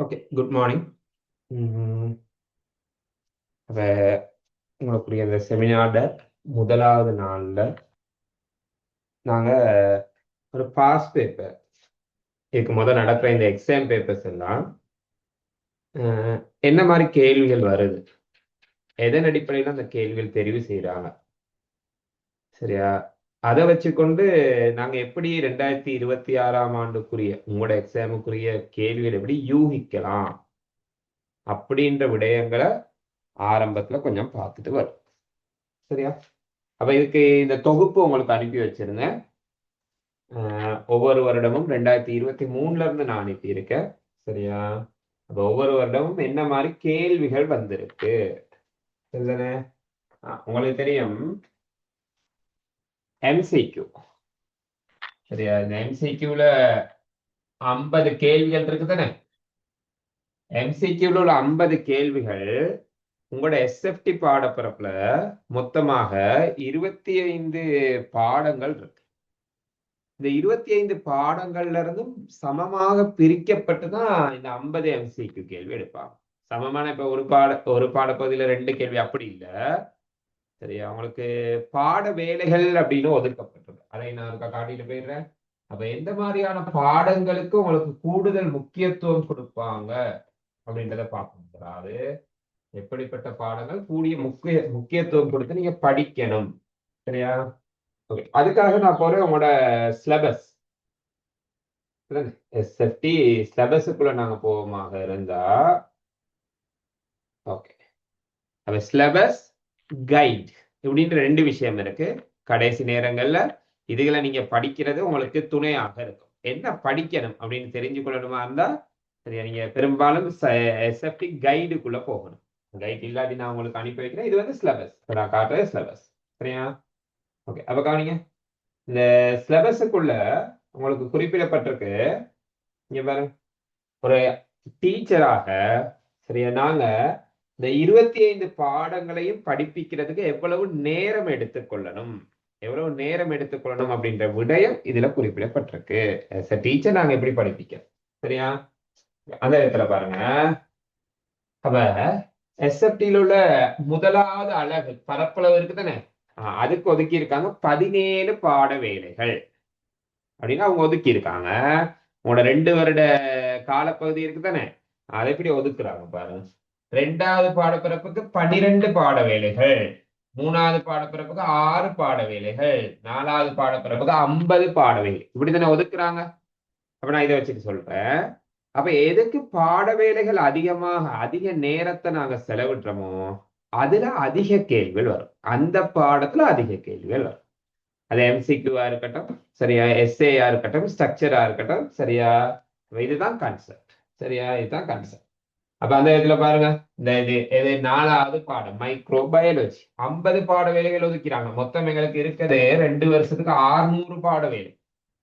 Okay, good morning. அப்போ உங்களுக்குரிய இந்த செமினார்ட முதலாவது நாளில் நாங்கள் ஒரு பாஸ் பேப்பர், இதுக்கு முதல் நடக்கிற இந்த எக்ஸாம் பேப்பர்ஸ் எல்லாம் என்ன மாதிரி கேள்விகள் வருது, எதன் அடிப்படையில் அந்த கேள்விகள் தெரிவு செய்கிறாங்க, சரியா? அதை வச்சுக்கொண்டு நாங்கள் எப்படி 2026ஆம் ஆண்டுக்குரிய உங்களோட எக்ஸாமுக்குரிய கேள்விகள் எப்படி யூகிக்கலாம் அப்படின்ற விடயங்களை ஆரம்பத்தில் கொஞ்சம் பார்த்துட்டு வரும், சரியா? அப்ப இதுக்கு இந்த தொகுப்பு உங்களுக்கு அனுப்பி வச்சிருந்தேன். ஒவ்வொரு வருடமும் 2023ல இருந்து நான் அனுப்பியிருக்கேன், சரியா? அப்ப ஒவ்வொரு வருடமும் என்ன மாதிரி கேள்விகள் வந்திருக்கு, சரிதானே? உங்களுக்கு தெரியும் எம்சிக்யூ, சரியா? இந்த எம்சிக்யூல 50 கேள்விகள் இருக்கு தானே. எம்சிக்யூல உள்ள 50 கேள்விகள் உங்களோட எஸ்எஃப்டி பாடப்பரப்புல மொத்தமாக 25 பாடங்கள் இருக்கு. இந்த 25 பாடங்கள்ல இருந்தும் சமமாக பிரிக்கப்பட்டு தான் இந்த 50 எம்சிக்யூ கேள்வி எடுப்பாங்க. சமமான இப்ப ஒரு பாடப்பகுதியில 2 கேள்வி அப்படி இல்லை, சரியா? அவங்களுக்கு பாட வேலைகள் அப்படின்னு ஒதுக்கப்பட்டது. அதை நான் காட்டிட்டு போயிடுறேன். அப்ப எந்த மாதிரியான பாடங்களுக்கு உங்களுக்கு கூடுதல் முக்கியத்துவம் கொடுப்பாங்க அப்படின்றத பார்க்கணும். அதாவது எப்படிப்பட்ட பாடங்கள் கூடிய முக்கியத்துவம் கொடுத்து நீங்க படிக்கணும், சரியா? ஓகே, அதுக்காக நான் போறேன் உங்களோட சிலபஸ். எஸ்எஃப்டி சிலபஸுக்குள்ள நாங்க போவோமாக இருந்தா, ஓகே, அப்ப சிலபஸ் கைட் இப்படின்ற 2 விஷயம் இருக்கு. கடைசி நேரங்கள்ல இதுகளை நீங்க படிக்கிறது உங்களுக்கு துணையாக இருக்கும். என்ன படிக்கணும் அப்படின்னு தெரிஞ்சு கொள்ளணுமா இருந்தா, சரியா, நீங்க பெரும்பாலும் எஸ்எஃப்டி கைடுக்குள்ள போகணும். கைட் இல்லாட்டி நான் உங்களுக்கு அனுப்பி வைக்கிறேன். இது வந்து சிலபஸ், நான் காட்டுறது சிலபஸ், சரியா? ஓகே, அப்ப கவனிங்க. இந்த சிலபஸுக்குள்ள உங்களுக்கு குறிப்பிடப்பட்டிருக்கு, இங்க பாருங்க, ஒரு டீச்சராக, சரியா, நாங்க இந்த 25 பாடங்களையும் படிப்பிக்கிறதுக்கு எவ்வளவு நேரம் எடுத்துக்கொள்ளணும், அப்படின்ற விடயம் இதுல குறிப்பிடப்பட்டிருக்கு. டீச்சர் நாங்க எப்படி படிப்பிக்க, சரியா? அந்த இடத்துல பாருங்க. அப்ப எஸ்எஃப்டியில் உள்ள முதலாவது அலகு பரப்பளவு இருக்கு தானே, அதுக்கு ஒதுக்கி இருக்காங்க 17 பாட வேலைகள் அப்படின்னு அவங்க ஒதுக்கி இருக்காங்க. உங்களோட 2 வருட காலப்பகுதி இருக்கு தானே, அதை எப்படி ஒதுக்குறாங்க பாருங்க. 2வது பாடப்பிறப்புக்கு 12 பாட வேலைகள், 3வது பாடப்பிறப்புக்கு 6 பாட வேலைகள், 4வது பாடப்பிறப்புக்கு 50 பாட வேலை, இப்படித்தானே ஒதுக்குறாங்க. அப்ப நான் இதை வச்சுட்டு சொல்றேன். அப்ப எதுக்கு பாட வேலைகள் அதிக நேரத்தை நாங்க செலவிடுறோமோ அதுல அதிக கேள்விகள் வரும், அந்த பாடத்துல அதிக கேள்விகள் வரும். அது எம்சிக்யூவா இருக்கட்டும், சரியா, எஸ்ஏயா இருக்கட்டும், ஸ்ட்ரக்சரா இருக்கட்டும், சரியா? இதுதான் கான்செப்ட், சரியா? இதுதான் கான்செப்ட். அப்ப அந்த இதுல பாருங்க, இந்த இது 4வது பாடம் மைக்ரோ பயாலஜி 50 பாட வேலைகள் ஒதுக்கிறாங்க. மொத்தம் எங்களுக்கு இருக்கிறது 2 வருஷத்துக்கு 600 பாட வேலை.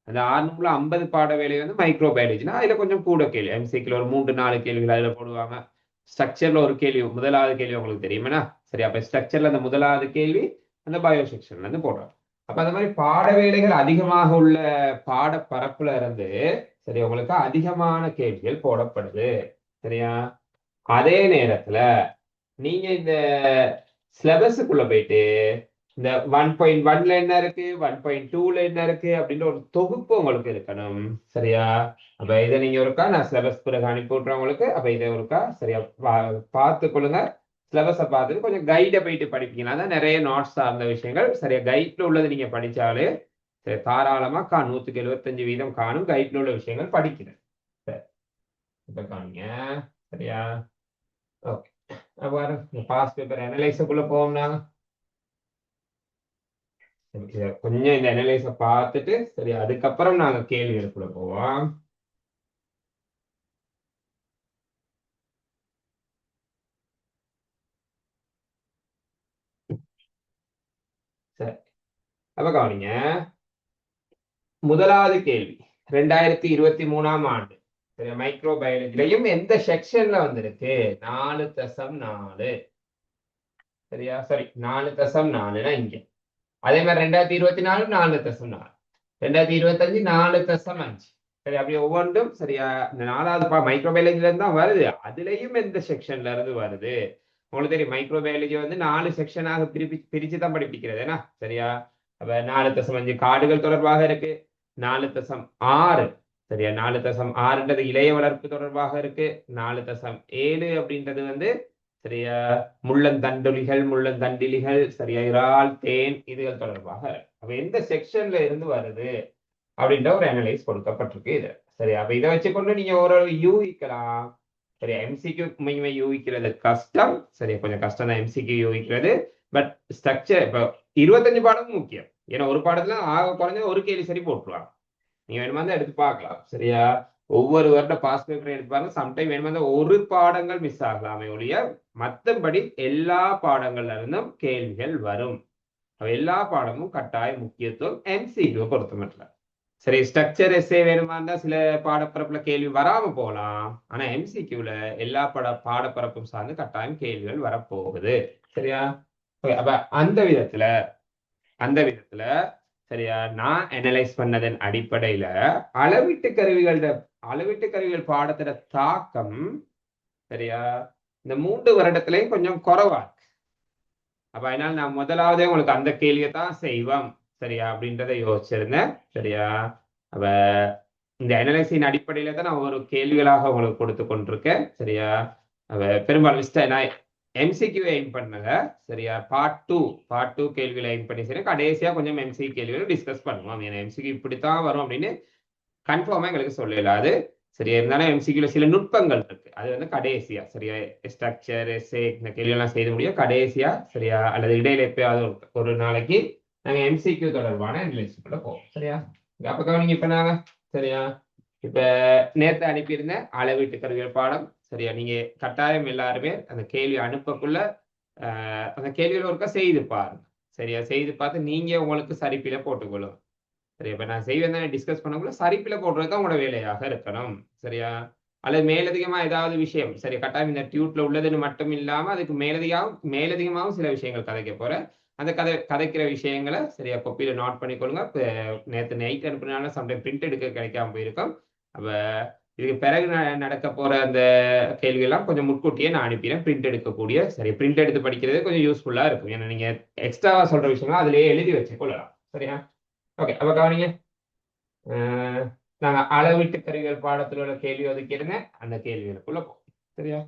அந்த 600ல 50 பாட வேலை வந்து மைக்ரோ பயாலஜினா அதுல கொஞ்சம் கூட கேள்வி, எம்சிக்யூல ஒரு 3-4 கேள்விகள் அதுல போடுவாங்க. ஸ்ட்ரக்சர்ல ஒரு கேள்வி, முதலாவது கேள்வி உங்களுக்கு தெரியுமா? சரி, அப்ப ஸ்ட்ரக்சர்ல அந்த முதலாவது கேள்வி அந்த பயோ செக்ஷன்ல இருந்து போடுறாங்க. அப்ப அந்த மாதிரி பாட வேலைகள் அதிகமாக உள்ள பாட பரப்புல இருந்து, சரி, உங்களுக்கு அதிகமான கேள்விகள் போடப்படுது, சரியா? அதே நேரத்துல நீங்க இந்த சிலபஸுக்குள்ள போயிட்டு இந்த 1.1ல என்ன இருக்கு, 1.2ல என்ன இருக்கு அப்படின்ற ஒரு தொகுப்பு உங்களுக்கு இருக்கணும், சரியா? அப்ப இதை நீங்க ஒருக்கா நான் சிலபஸ் பிறகு அனுப்பி விட்டுறேன் உங்களுக்கு. அப்ப இதை ஒருக்கா சரியா பார்த்து கொள்ளுங்க. சிலபஸை பார்த்துட்டு கொஞ்சம் கைடை போயிட்டு படிப்பீங்கன்னா தான் நிறைய நோட்ஸ் சார்ந்த விஷயங்கள், சரியா, கைட்ல உள்ளது நீங்க படிச்சாலே சரி தாராளமா 100%-75% காணும் கைட்ல உள்ள விஷயங்கள் படிக்கிறேன். சரி, இப்ப காணுங்க, சரியா? ஓகே, அவ்வாறு பாஸ் பேப்பர் அனலைஸுக்குள்ள போவோம்னா கொஞ்சம் இந்த அனலைஸை பார்த்துட்டு, சரி, அதுக்கப்புறம் நாங்க கேள்விகளுக்குள்ள போவோம். சரி, அப்ப கவனிங்க. முதலாவது கேள்வி 2023ஆம் ஆண்டு, சரி, மைக்ரோ பயாலஜிலையும் எந்த செக்ஷன்ல வந்திருக்கு? 4.4, சரியா? சரி, 4.4னா இங்க. அதே மாதிரி 2024 4.4, 2025 4.5, சரி அப்படி ஒவ்வொன்றும் சரியா இந்த 4வது மைக்ரோபயாலஜில இருந்து தான் வருது. அதுலயும் எந்த செக்ஷன்ல இருந்து வருது உங்களுக்கு தெரியும். மைக்ரோபயாலஜி வந்து 4 செக்ஷனாக பிரிச்சு தான் படிப்பிக்கிறது ஏன்னா சரியா. அப்ப 4.5 காடுகள் தொடர்பாக இருக்கு, 4.6 சரியா, 4.6ன்றது இளைய வளர்ப்பு தொடர்பாக இருக்கு, 4.7 அப்படின்றது வந்து சரியா முள்ளந்தண்டுலிகள் முள்ளந்தண்டிலிகள் சரியா இறால் தேன் இதுகள் தொடர்பாக. அப்ப எந்த செக்ஷன்ல இருந்து வருது அப்படின்ற ஒரு அனலைஸ் கொடுக்கப்பட்டிருக்கு இது. சரி அப்ப இதை வச்சுக்கொண்டு நீங்க ஒரு யூகிக்கலாம். சரி எம்சிக்யூ உண்மையுமே யூகிக்கிறது கஷ்டம். சரி கொஞ்சம் கஷ்டம் தான் எம்சிக்யூ யூகிக்கிறது. பட் ஸ்ட்ரக்சர் இப்போ 25 பாடமும் முக்கியம். ஏன்னா ஒரு பாடத்துல ஆக குறைஞ்ச ஒரு கேள்வி சரி போட்டுருவாங்க. நீங்க வேணுமா தான் எடுத்து பார்க்கலாம் சரியா. ஒவ்வொரு வருட பாஸ் பேப்பரை எடுப்பாங்க. சம்டைம் வேணுமா தான் ஒரு பாடங்கள் மிஸ் ஆகலாமே ஒழிய மற்றபடி எல்லா பாடங்கள்ல இருந்தும் கேள்விகள் வரும். எல்லா பாடமும் கட்டாய முக்கியத்துவம் எம்சிக்யூ பொறுத்த மட்டும். சரி ஸ்ட்ரக்சர் எஸ்ஏ வேணுமா இருந்தா சில பாடப்பரப்புல கேள்வி வராம போகலாம். ஆனா எம்சிக்யூல எல்லா பாடப்பரப்பும் சார்ந்து கட்டாயம் கேள்விகள் வரப்போகுது சரியா. அப்ப அந்த விதத்துல சரியா நான் அனலைஸ் பண்ணதன் அடிப்படையில அளவீட்டு கருவிகள் பாடத்தோட தாக்கம் சரியா இந்த 3 வருடத்திலையும் கொஞ்சம் குறைவா இருக்கு. அப்ப அதனால நான் முதலாவதே உங்களுக்கு அந்த கேள்வியை தான் செய்வோம் சரியா அப்படின்றத யோசிச்சிருந்தேன் சரியா. அப்ப இந்த அனலைசின் அடிப்படையில தான் நான் ஒரு கேள்விகளாக உங்களுக்கு கொடுத்து கொண்டிருக்கேன் சரியா. பெரும்பாலும் நான் எம்சிக்யூ எய்ம் பண்ணல சரியா. பார்ட் டூ கேள்விகளை எய்ம் பண்ணி சரி கடைசியா கொஞ்சம் எம்சி கேள்விகள் டிஸ்கஸ் பண்ணுவோம். ஏன்னா எம்சிக்யூ இப்படித்தான் வரும் அப்படின்னு கன்ஃபார்மா எங்களுக்கு சொல்லலாது சரியா. இருந்தாலும் எம்சிக்யூல சில நுட்பங்கள் இருக்கு. அது வந்து கடைசியா சரியா ஸ்ட்ரக்சர் எஸ்ஏ இந்த கேள்வியெல்லாம் செய்த முடியும் கடைசியா சரியா. அல்லது இடையில எப்பயாவது ஒரு நாளைக்கு நாங்க எம்சிக்யூ தொடர்பான அனலைசிக்குள்ள போவோம் சரியா. அப்ப கவனிங்க இப்ப நாங்க சரியா. இப்ப நேத்து அனுப்பியிருந்தேன் அளவீட்டு கருவியல் பாடம் சரியா. நீங்க கட்டாயம் எல்லாருமே அந்த கேள்வி அனுப்பக்குள்ள அந்த கேள்வியில ஒருக்கா செய்து பாருங்க சரியா. செய்து பார்த்து நீங்க உங்களுக்கு சரிப்பில போட்டுக்கொள்ளும் சரி. இப்ப நான் செய்வேன் தானே டிஸ்கஸ் பண்ணக்குள்ள சரிப்பில போடுறது உங்களோட வேலையாக இருக்கணும் சரியா. அல்லது மேலதிகமா ஏதாவது விஷயம் சரி கட்டாயம் இந்த டியூட்ல உள்ளதுன்னு மட்டும் இல்லாம அதுக்கு மேலதிகமாகவும் சில விஷயங்கள் கதைக்க போறேன். அந்த கதைக்கிற விஷயங்களை சரியா கொப்பியில நோட் பண்ணிக்கொள்ளுங்க. நேற்று நைட் அனுப்பினால சம்டைம் பிரிண்ட் எடுக்க கிடைக்காம போயிருக்கோம். அப்ப இதுக்கு பிறகு நடக்க போற அந்த கேள்வி எல்லாம் கொஞ்சம் முன்கூட்டியே நான் அனுப்பினேன் பிரிண்ட் எடுக்கக்கூடிய. சரி பிரிண்ட் எடுத்து படிக்கிறது கொஞ்சம் யூஸ்ஃபுல்லா இருக்கும். ஏன்னா நீங்க எக்ஸ்ட்ராவா சொல்ற விஷயங்கள் அதுலயே எழுதி வச்சு கொள்ளலாம் சரியா. ஓகே அப்ப கவனிங்க. நாங்க அளவீட்டு கருவிகள் பாடத்தில் உள்ள கேள்வி ஒதுக்கிடுங்க. அந்த கேள்விகளுக்குள்ள போகும் சரியா.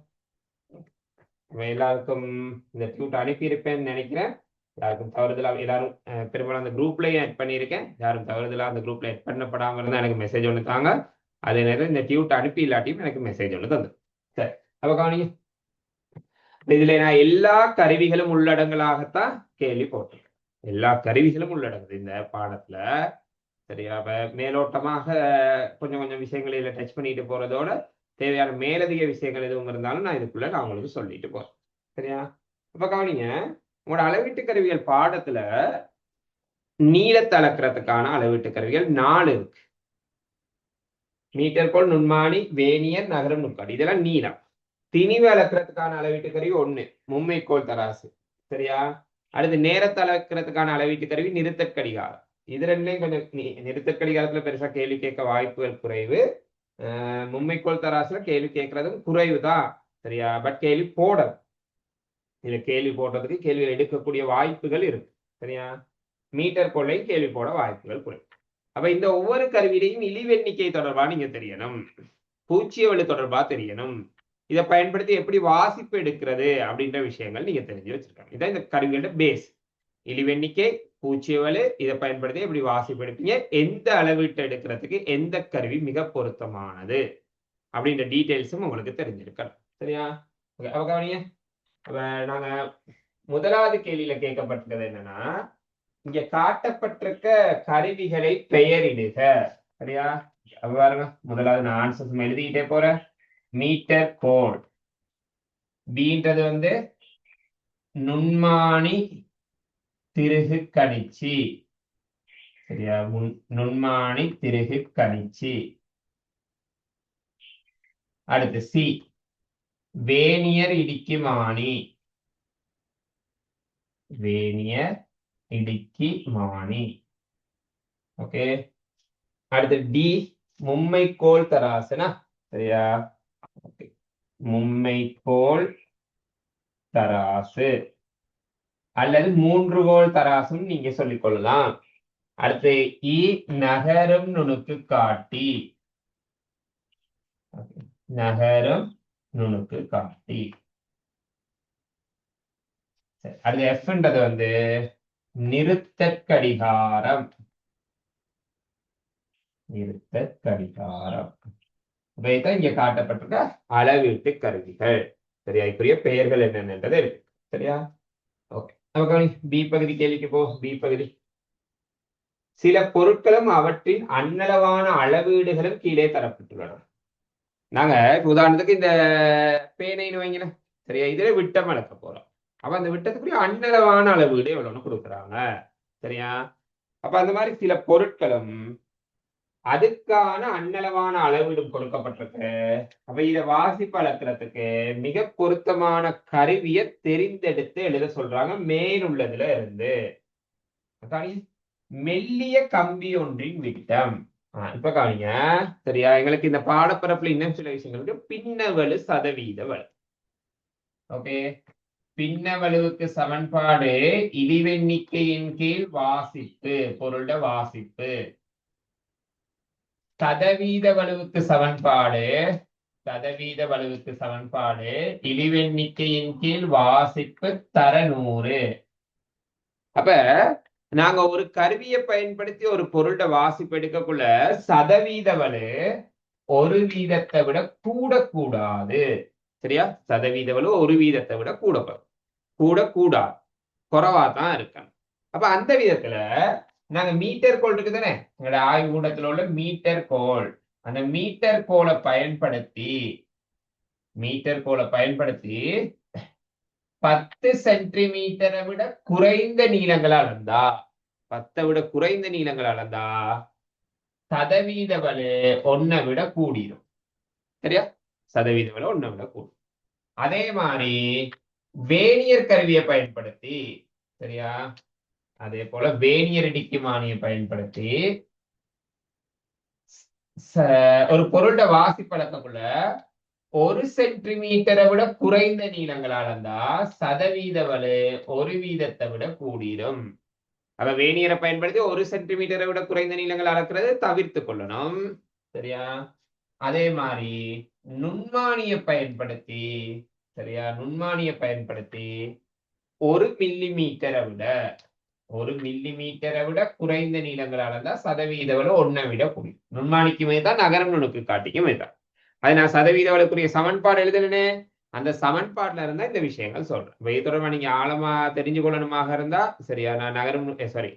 எல்லாருக்கும் இந்த டியூட் அனுப்பியிருப்பேன்னு நினைக்கிறேன். யாருக்கும் தவறுதலா எல்லாரும் பெரும்பாலும் அந்த குரூப்லயும் ஆட் பண்ணியிருக்கேன். யாரும் தவறுதலா அந்த குரூப்ல ஆட் பண்ணப்படாம இருந்தா எனக்கு மெசேஜ் ஒன்று தாங்க. அதே நேரம் இந்த டியூட் அனுப்பி இல்லாட்டியும் எனக்கு மெசேஜ் ஒன்று தந்து சரி. அப்ப கவனிங்க இதுல நான் எல்லா கருவிகளும் உள்ளடங்கலாகத்தான் கேள்வி போட்டிருக்கேன். எல்லா கருவிகளும் உள்ளடங்குது இந்த பாடத்துல சரியா. அப்ப மேலோட்டமாக கொஞ்சம் கொஞ்சம் விஷயங்களை டச் பண்ணிட்டு போறதோட தேவையான மேலதிக விஷயங்கள் எதுவும் இருந்தாலும் நான் இதுக்குள்ள நான் உங்களுக்கு சொல்லிட்டு போறேன் சரியா. அப்ப கவனிங்க உங்களோட அளவீட்டு கருவிகள் பாடத்துல நீளத்தை அளக்கிறதுக்கான அளவீட்டு கருவிகள் 4 இருக்கு. மீட்டர் கோல் நுண்மானி வேனியர் நகரம் நுட்காடி இதெல்லாம் நீளம். திணிவு அளக்கிறதுக்கான அளவீட்டு கருவி 1 மும்மைக்கோள் தராசு சரியா. அடுத்து நேரத்தை அளக்கிறதுக்கான அளவீட்டு கருவி நிறுத்தற் கடிகாரம். இது ரெண்டுலையும் கொஞ்சம் நிறுத்தற் கடிகாரத்துல பெருசா கேள்வி கேட்க வாய்ப்புகள் குறைவு. மும்மைக்கோள் தராசுல கேள்வி கேட்கறதும் குறைவு தான் சரியா. பட் கேள்வி போடணும். இதுல கேள்வி போடுறதுக்கு கேள்விகள் எடுக்கக்கூடிய வாய்ப்புகள் இருக்கு சரியா. மீட்டர் கொள்ளை கேள்வி போட வாய்ப்புகள் குறைவு. அப்ப இந்த ஒவ்வொரு கருவியிலையும் இழிவெண்ணிக்கை தொடர்பா நீங்க தெரியணும். பூச்சியவெளி தொடர்பா தெரியணும். இதை பயன்படுத்தி எப்படி வாசிப்பு எடுக்கிறது அப்படின்ற விஷயங்கள் நீங்க தெரிஞ்சு வச்சிருக்காங்க. இதான் இந்த கருவிகளோட பேஸ். இழிவெண்ணிக்கை பூச்சியவெளி இதை பயன்படுத்தி எப்படி வாசிப்பு எடுப்பீங்க, எந்த அளவீட்டு எடுக்கிறதுக்கு எந்த கருவி மிக பொருத்தமானது அப்படின்ற டீட்டெயில்ஸும் உங்களுக்கு தெரிஞ்சிருக்கணும் சரியா. அப்ப கவனிங்க. அப்ப நாங்க முதலாவது கேள்வியில கேட்கப்பட்டது என்னன்னா இங்க காட்டப்பட்டிருக்க கருவிகளை பெயரிடுக சரியா. பாருங்க முதலாவது நான் ஆன்சர் எழுதிக்கிட்டே போறேன். மீட்டர் கோல் பீன்றது வந்து நுண்மானி திருகு கணிச்சி சரியா. நுண்மானி திருகு கணிச்சி. அடுத்து சி வேனியர் இடிக்குமானி. வேனியர் இடிக்கி மானி ஓகே. அடுத்து டி மும்மைக்கோள் தராசுனா சரியா? மும்மைக்கோள் தராசு அல்லது 3 கோள் தராசும் நீங்க சொல்லிக் கொள்ளலாம். அடுத்து நகரும் நுணுக்கு காட்டி. நகரும் நுணுக்கு காட்டி. அடுத்து எஃப்ன்றது வந்து நிறுத்த கடிகாரம். நிறுத்த கடிகாரம். இவைதான் இங்க காட்டப்பட்டிருக்க அளவீட்டு கருவிகள். சரியா? இப்படிய பெயர்கள் என்னென்னது இருக்கு. சரியா? ஓகே, நமக்கு பி பகுதி கேள்விக்கு போ. பி பகுதி சில பொருட்களும் அவற்றின் அன்னளவான அளவீடுகளும் கீழே தரப்பட்டுள்ளன. நாங்க உதாரணத்துக்கு இந்த பேனைன்னு வைங்களேன். சரியா? இதுல விட்டம் அளக்க போறோம். அப்ப அந்த விட்டத்துக்குரிய அன்னளவான அளவீடு எவ்வளவுன்னு கொடுக்குறாங்க. சரியா? அப்ப அந்த மாதிரி சில பொருட்களும் அதுக்கான அன்னளவான அளவீடும் கொடுக்கப்பட்டிருக்கு. அப்ப இதை வாசிப்பு அளக்கிறதுக்கு மிக பொருத்தமான கருவியை தெரிந்தெடுத்து எழுத சொல்றாங்க மேலுள்ளதுல இருந்து. மெல்லிய கம்பி ஒன்றின் விட்டம். இப்ப காணிங்க. சரியா? எங்களுக்கு இந்த பாடப்பரப்புல இன்னும் சில விஷயங்களுக்கு பின்னவலு சதவீத வலு. ஓகே, பின்னவலுவுக்கு சமன்பாடு இழிவெண்ணிக்கையின் கீழ் வாசிப்பு, பொருள வாசிப்பு. சதவீத வலுவுக்கு சமன்பாடு, சதவீத வலுவுக்கு சமன்பாடு இழிவெண்ணிக்கையின் கீழ் வாசிப்பு தர 100. அப்ப நாங்க ஒரு கருவியை பயன்படுத்தி ஒரு பொருளோட வாசிப்பு எடுக்கக்குள்ள சதவீத வலு 1 வீதத்தை விட கூடாது. சரியா? சதவீத வலு 1 வீதத்தை விட கூடாது, குறைவா தான் இருக்கணும். அப்ப அந்த விதத்துல நாங்க மீட்டர் கோல் இருக்கு தானே, எங்களோட ஆய்வு கூடத்துல உள்ள மீட்டர் கோல், அந்த மீட்டர் கோலை பயன்படுத்தி 10 சென்டிமீட்டரை விட குறைந்த நீளங்கள் அளந்தா, 10 விட குறைந்த நீளங்கள் அளந்தா சதவீத வலு 1 விட கூடிரும். சரியா? சதவீத வலு 1 விட கூடும். அதே மாதிரி வேனியர் கருவியை பயன்படுத்தி, சரியா, அதே போல வேனியர் இடிக்குமானியை பயன்படுத்தி ஒரு பொருளோட வாசிப்பழக்கக்குள்ள 1 சென்டிமீட்டரை விட குறைந்த நீளங்கள் அளந்தா சதவீத வலு 1 வீதத்தை விட கூடிரும். அப்ப வேனியரை பயன்படுத்தி 1 சென்டிமீட்டரை விட குறைந்த நீளங்கள் அளக்கிறது தவிர்த்து கொள்ளணும். சரியா? அதே மாதிரி நுண்மானியை பயன்படுத்தி, சரியா, நுண்மானியை பயன்படுத்தி 1 மில்லிமீட்டரை விட குறைந்த நீளங்கள் அளந்தா சதவீத வலு 1 விட கூடியும். நுண்மானிக்குமே தான், நகரம் நுணுக்கு காட்டிக்குமே தான். அது நான் சதவீத வலுக்குரிய சமன்பாடு எழுதுனேன். அந்த சமன்பாட்டுல இருந்தா இந்த விஷயங்கள் சொல்றேன். இது தொடர்பா நீங்க ஆழமா தெரிஞ்சு கொள்ளணுமாக இருந்தா, சரியா, நான் நகரம்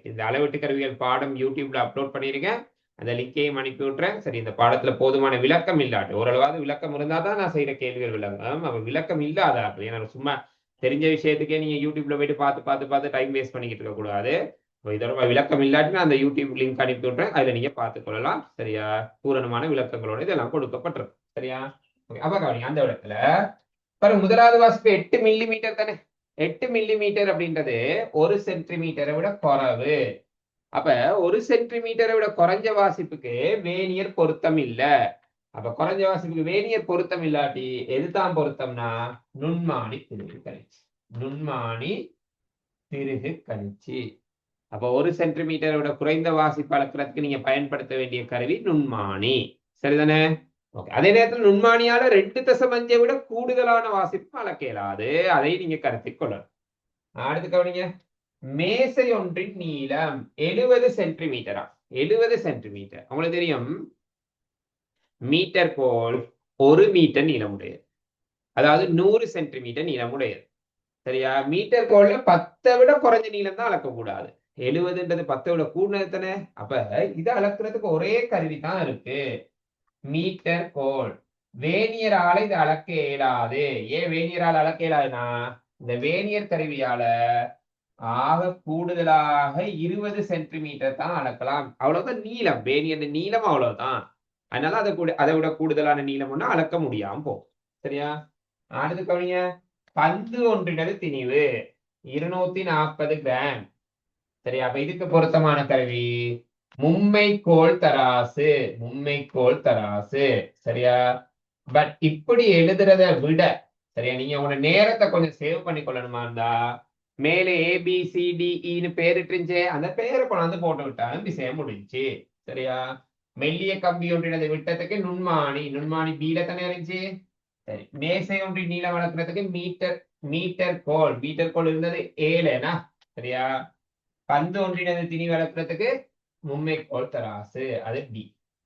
இந்த அளவீட்டு கருவிகள் பாடம் யூடியூப்ல அப்லோட் பண்ணிருக்கேன். அந்த லிங்கையும் அனுப்பி விட்டுறேன். சரி, இந்த பாடத்துல போதுமான விளக்கம் இல்லாட்டு, ஓரளவாவது விளக்கம் இருந்தா தான் நான் செய்யற கேள்விகள் விளங்கும். அப்ப விளக்கம் இல்லாத அப்படி ஏன்னா சும்மா தெரிஞ்ச விஷயத்துக்கே நீங்க யூடியூப்ல போயிட்டு பார்த்து டைம் வேஸ்ட் பண்ணிக்கிட்டு இருக்க கூடாது. இதோட விளக்கம் இல்லாட்டினா அந்த யூடியூப் லிங்க் அனுப்பி விட்டுறேன். அதுல நீங்க பார்த்துக் கொள்ளலாம். சரியா? பூரணமான விளக்கங்களோட இதெல்லாம் கொடுக்கப்பட்டிருக்கு. சரியா? அப்ப கவனிங்க, அந்த இடத்துல பாருங்க, முதலாவது வாசிப்பு 8 மில்லிமீட்டர் தானே. 8 மில்லிமீட்டர் அப்படின்றது 1 சென்டிமீட்டரை விட குறைவு. அப்ப 1 சென்டிமீட்டரை விட குறைஞ்ச வாசிப்புக்கு வேனியர் பொருத்தம் இல்ல. அப்ப குறைஞ்ச வாசிப்புக்கு வேனியர் பொருத்தம் இல்லாட்டி எதுதான் பொருத்தம்னா நுண்மானி திருகு கணிச்சு. நுண்மானி திருகு கணிச்சு. அப்ப 1 சென்டிமீட்டரை விட குறைந்த வாசிப்பு அளக்கிறதுக்கு நீங்க பயன்படுத்த வேண்டிய கருவி நுண்மானி. சரிதானே? அதே நேரத்தில் நுண்மானியால 2.5 விட கூடுதலான வாசிப்பு அளக்க இயலாது. அதை நீங்க கருத்தில் கொள்ளணும். அடுத்து கவனிங்க, மேசை ஒன்றின் நீளம் 70 சென்டிமீட்டரா. 70 சென்டிமீட்டர் உங்களுக்கு தெரியும், மீட்டர் கோல் 1 மீட்டர் நீளமுடையது, அதாவது 100 சென்டிமீட்டர் நீளமுடையது. சரியா? மீட்டர் கோல்ல 10 விட குறைஞ்ச நீளம் தான் அளக்கக்கூடாது. 70ன்றது 10 விட கூடுனது தானே. அப்ப இதை அளக்குறதுக்கு ஒரே கருவி தான் இருக்கு, மீட்டர் கோல். வேனியரால இது அளக்க இயலாது. ஏன் வேனியரால் அளக்க இயலாதுன்னா, இந்த வேனியர் கருவியால ஆக கூடுதலாக 20 சென்டிமீட்டர் தான் அளக்கலாம். அவ்வளவுதான் நீளம், வேனியர் நீளம் அவ்வளவுதான். அதனால அதை விட கூடுதலான நீளம் ஒண்ணு அளக்க முடியாம போகும். சரியா? அடுத்து கவனிங்க, பந்து ஒன்றினது திணிவு 240 கிராம். சரியா? அப்ப இதுக்கு பொருத்தமான கருவி மும்மைக்கோள் தராசு, மும்மைக்கோள் தராசு. சரியா? பட் இப்படி எழுதுறத விட, சரியா, நீங்க உங்க நேரத்தை கொஞ்சம் சேவ் பண்ணி கொள்ளணுமா இருந்தா மேலே ABCDEன்னு பேரிட்டு இருந்துச்சு, அந்த பேரை கொண்டாந்து போட்டு விட்டாலும் விஷயம் முடிஞ்சு. சரியா? மெல்லிய கம்பி ஒன்றினது விட்டத்துக்கு நுண்மானி, நுண்மானி பீல தானே இருந்துச்சு. சரி, மேசை ஒன்றி நீளம் வளர்க்கறதுக்கு மீட்டர், மீட்டர் கோல், மீட்டர் கோல் இருந்தது ஏழுனா. சரியா? பந்து ஒன்றினது திணி வளர்க்கறதுக்கு மும்மை கோல் தராசு, அது டி.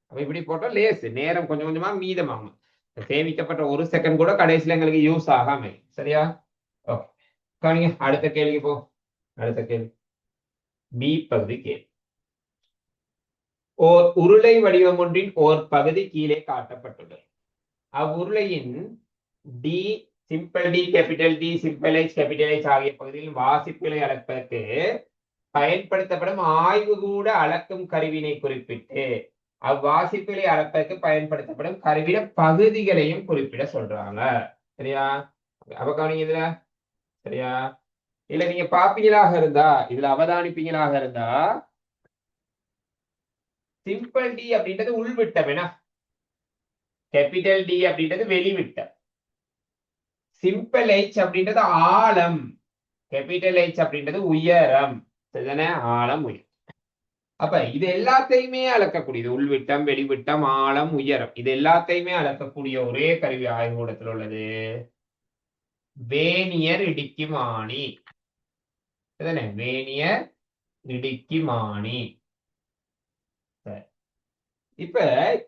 அப்ப இப்படி போட்டா லேசு, நேரம் கொஞ்சம் கொஞ்சமா மீதமாகும். சேமிக்கப்பட்ட ஒரு செகண்ட் கூட கடைசியில எங்களுக்கு யூஸ் ஆகாம. சரியா? ஓகே, கவனிங்க, அடுத்த கேள்வி போ. அடுத்த கேள்வி பி பகுதி கேள்வி. ஓர் உருளை வடிவம் ஒன்றின் ஓர் பகுதி கீழே காட்டப்பட்டுள்ளது. அவ்வுருளையின் D, simple D, capital D, simple H, capital H ஆகிய பகுதியில் வாசிப்புகளை அளப்பதற்கு பயன்படுத்தப்படும் ஆய்வு கூட அளக்கும் கருவினை குறிப்பிட்டு அவ்வாசிப்புகளை அளப்பதற்கு பயன்படுத்தப்படும் கருவிட பகுதிகளையும் குறிப்பிட சொல்றாங்க. சரியா? அப்ப கவனிங்க இதுல. சரியா? இல்ல நீங்க பாப்பீங்களாக இருந்தா, இதுல அவதானிப்பீங்களாக இருந்தா, சிம்பிள் டி அப்படின்றது உள்விட்டம், என்ன? கேபிட்டல் டி அப்படின்றது வெளிவிட்டம். சிம்பிள் H அப்படின்றது ஆழம், கேபிட்டல் H அப்படின்றது உயரம். சரிதானே? ஆழம், உயரம். அப்ப இது எல்லாத்தையுமே அளக்கக்கூடியது, உள்விட்டம், வெளிவிட்டம், ஆழம், உயரம், இது எல்லாத்தையுமே அளக்கக்கூடிய ஒரே கருவி ஆய்வுக்கூடத்தில் உள்ளது வேனியர் இடிக்கிமானி. வேனியர் இடிக்கிமானி. இப்ப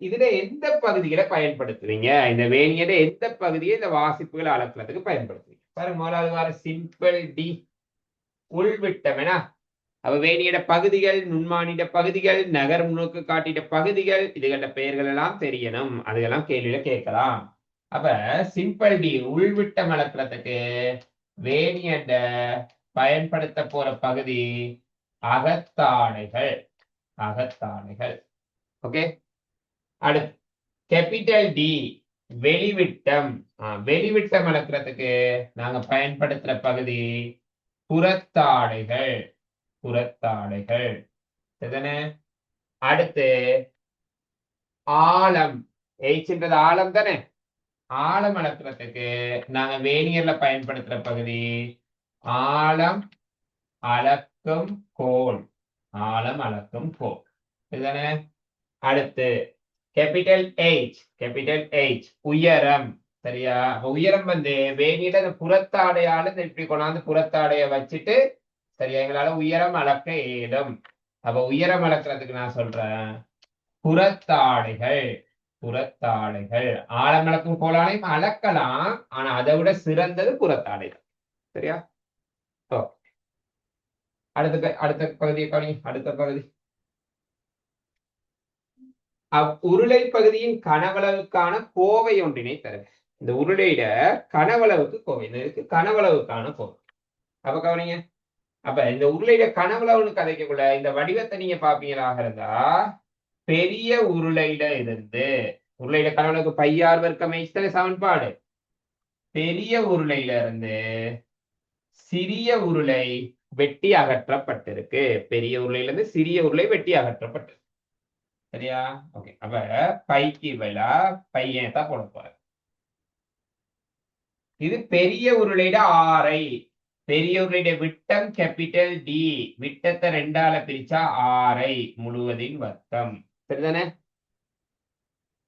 இதுல எந்த பகுதிகளை பயன்படுத்துவீங்க? இந்த வேனியர் எந்த பகுதியை இந்த வாசிப்புகளை அளக்கிறதுக்கு பயன்படுத்துவீங்க? பாருங்க, முதலாவது வார சிம்பிள் டி, உள்விட்டம். என்ன? அப்ப வேணியிட பகுதிகள், நுண்மானிட பகுதிகள், நகர் முன்னோக்கு காட்டிட பகுதிகள், இதுகள பெயர்கள் எல்லாம் தெரியணும். அதுக்கெல்லாம் கேள்வியில கேட்கலாம். அப்ப சிம்பிள் டி உள்விட்டம் அளக்கிறதுக்கு வேணியட பயன்படுத்த போற பகுதி அகத்தாடைகள், அகத்தாடைகள். ஓகே, அடுத்து கேபிட்டல் டி வெளிவிட்டம். வெளிவிட்டம் அளக்கிறதுக்கு நாங்க பயன்படுத்துற பகுதி புறத்தாடைகள், புறத்தாடைகள். சரிதானே? அடுத்து ஆழம், Hன்றது ஆழம் தானே. ஆழம் அளக்கிறதுக்கு நாங்க வேனியர்ல பயன்படுத்துற பகுதி ஆழம் அளக்கும் கோல், ஆழம் அளக்கும் கோல். சரிதானே? அடுத்து கேபிட்டல் H, கேபிட்டல் H உயரம். சரியா? உயரம் வேணியிட அந்த புறத்தாடையால இப்படி கொண்டாந்து புறத்தாடைய வச்சுட்டு, சரியா, எங்களால உயரம் அளக்க இயலும். அப்ப உயரம் அளக்கிறதுக்கு நான் சொல்றேன் புறத்தாடைகள், புறத்தாடைகள். ஆழம் அளக்கும் கோலாலையும் அளக்கலாம், ஆனா அதை விட சிறந்தது புறத்தாடைகள். சரியா? அடுத்த அடுத்த பகுதியை கவனி. அடுத்த பகுதி உருளை பகுதியின் கனவளவுக்கான கோவை ஒன்றினை தருக. இந்த உருளையிட கனவளவுக்கு கோவை, இதுக்கு கனவளவுக்கான கோவை. அப்ப கவனிங்க, அப்ப இந்த உருளையிட கனவளவுன்னு கதைக்கக்குள்ள இந்த வடிவத்தை நீங்க பாப்பீங்களாக இருந்தா, பெரிய உருளையில இருந்து, உருளையிட கனவளவுக்கு பையார் வர்க்கம் தானே சமன்பாடு. பெரிய உருளையில இருந்து சிறிய உருளை வெட்டி அகற்றப்பட்டிருக்கு. பெரிய உருளையில இருந்து சிறிய உருளை வெட்டி அகற்றப்பட்டிருக்கு. சரியா? ஓகே, அப்ப பைக்கு விலா பையன் தான் போட போற. இது பெரிய உருளையிட ஆரை. பெரிய உருளையிட விட்டம் கேபிட்டல் டி, விட்டத்தை 2ஆல பிரிச்சா ஆரை முழுவதின் வர்க்கம். சரிதானே?